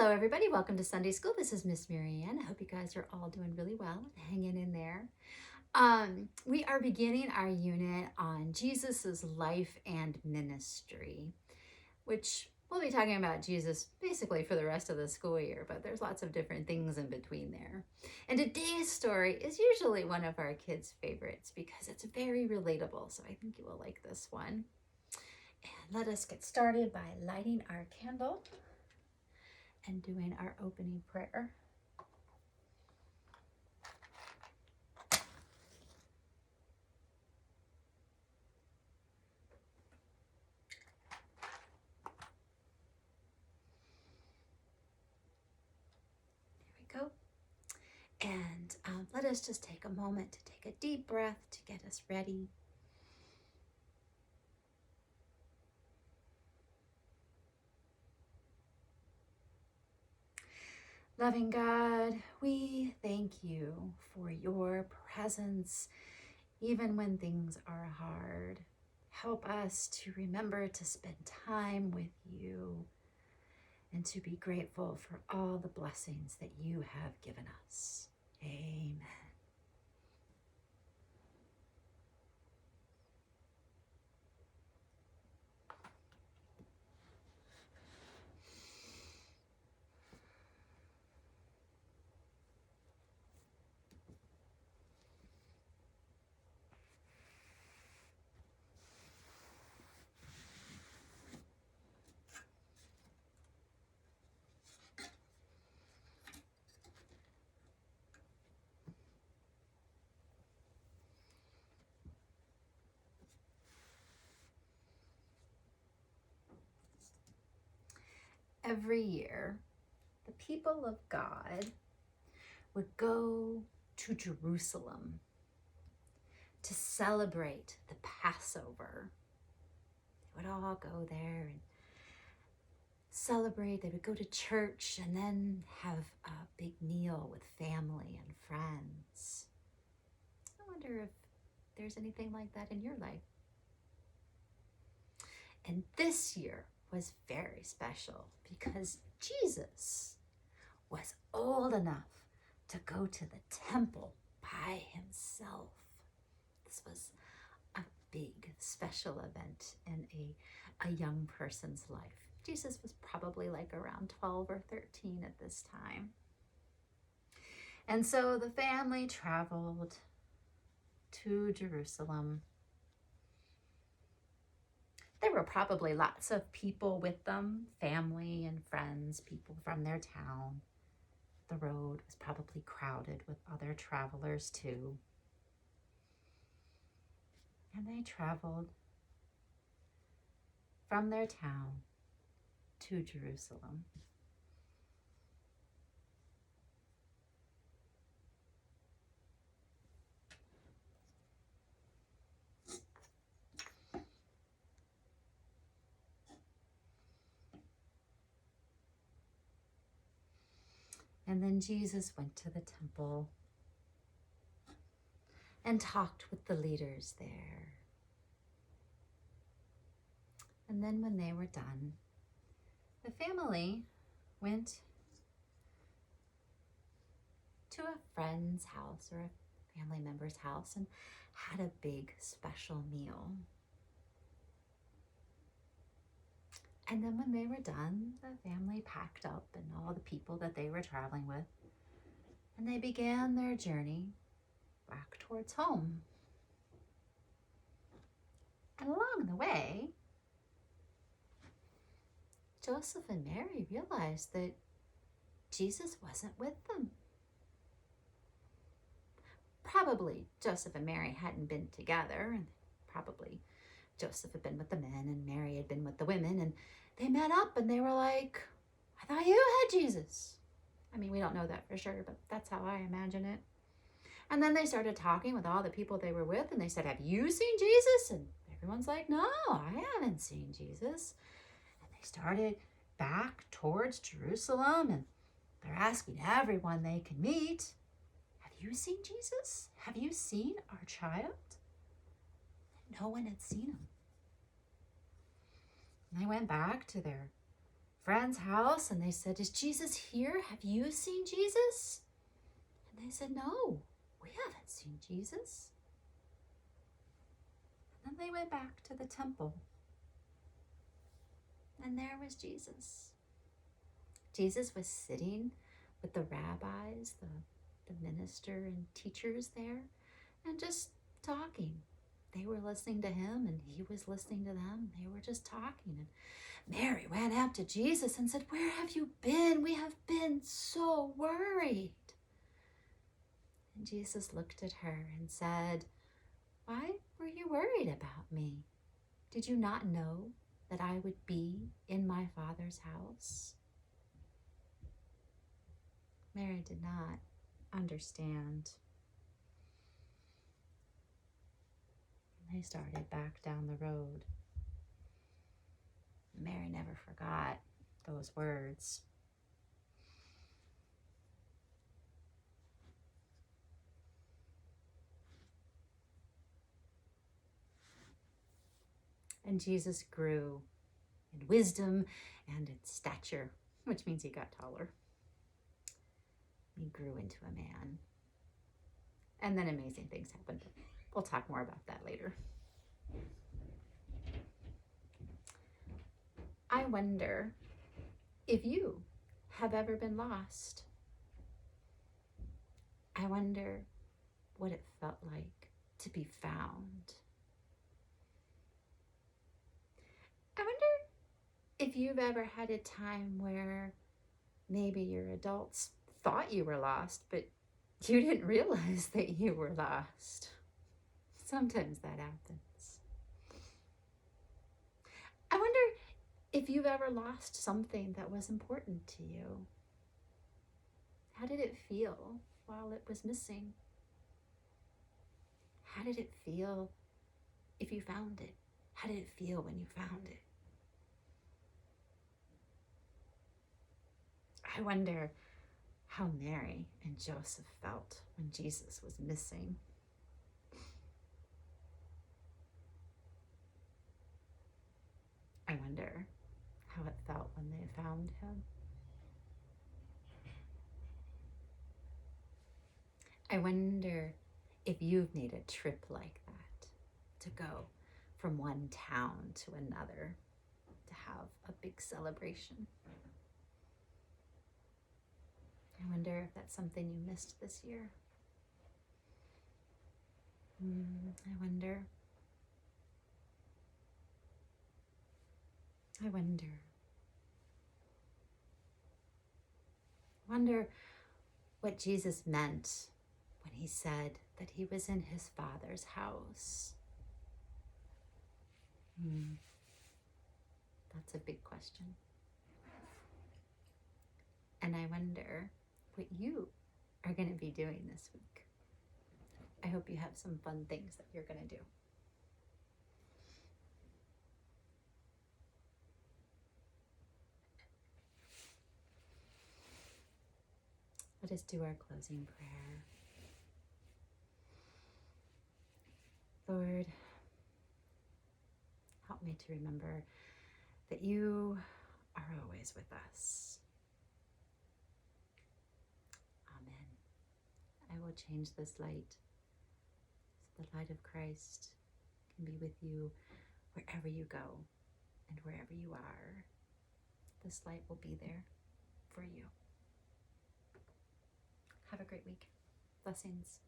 Hello, everybody. Welcome to Sunday School. This is Miss Marianne. I hope you guys are all doing really well and hanging in there. We are beginning our unit on Jesus's life and ministry, which we'll be talking about Jesus basically for the rest of the school year, but there's lots of different things in between there. And today's story is usually one of our kids' favorites because it's very relatable, so I think you will like this one. And let us get started by lighting our candle and doing our opening prayer. There we go. And let us just take a moment to take a deep breath to get us ready. Loving God, we thank you for your presence, even when things are hard. Help us to remember to spend time with you and to be grateful for all the blessings that you have given us. Amen. Every year, the people of God would go to Jerusalem to celebrate the Passover. They would all go there and celebrate. They would go to church and then have a big meal with family and friends. I wonder if there's anything like that in your life. And this year was very special because Jesus was old enough to go to the temple by himself. This was a big special event in a young person's life. Jesus was probably like around 12 or 13 at this time. And so the family traveled to Jerusalem. There were probably lots of people with them, family and friends, people from their town. The road was probably crowded with other travelers too. And they traveled from their town to Jerusalem. And then Jesus went to the temple and talked with the leaders there. And then when they were done, the family went to a friend's house or a family member's house and had a big special meal. And then when they were done, the family packed up and all the people that they were traveling with, and they began their journey back towards home. And along the way, Joseph and Mary realized that Jesus wasn't with them. Probably Joseph and Mary hadn't been together, and probably Joseph had been with the men and Mary had been with the women, and they met up and they were like, I thought you had Jesus. I mean, we don't know that for sure, but that's how I imagine it. And then they started talking with all the people they were with, and they said, have you seen Jesus? And everyone's like, no, I haven't seen Jesus. And they started back towards Jerusalem, and they're asking everyone they can meet, have you seen Jesus? Have you seen our child? And no one had seen him. And they went back to their friend's house and they said, "Is Jesus here? Have you seen Jesus?" And they said, "No, we haven't seen Jesus." And then they went back to the temple. And there was Jesus. Jesus was sitting with the rabbis, the minister and teachers there, and just talking. They were listening to him and he was listening to them. They were just talking. And Mary ran up to Jesus and said, "Where have you been? We have been so worried." And Jesus looked at her and said, "Why were you worried about me? Did you not know that I would be in my Father's house?" Mary did not understand. And they started back down the road. Mary never forgot those words. And Jesus grew in wisdom and in stature, which means he got taller. He grew into a man. And then amazing things happened. We'll talk more about that later. I wonder if you have ever been lost. I wonder what it felt like to be found. I wonder if you've ever had a time where maybe your adults thought you were lost, but you didn't realize that you were lost. Sometimes that happens. I wonder if you've ever lost something that was important to you. How did it feel while it was missing? How did it feel if you found it? How did it feel when you found it? I wonder how Mary and Joseph felt when Jesus was missing. I wonder how it felt when they found him. I wonder if you've made a trip like that, to go from one town to another to have a big celebration. I wonder if that's something you missed this year. I wonder. I wonder what Jesus meant when he said that he was in his Father's house. That's a big question. And I wonder what you are going to be doing this week. I hope you have some fun things that you're going to do. Let us do our closing prayer. Lord, help me to remember that you are always with us. Amen. I will change this light so the light of Christ can be with you wherever you go and wherever you are. This light will be there for you. Have a great week. Blessings.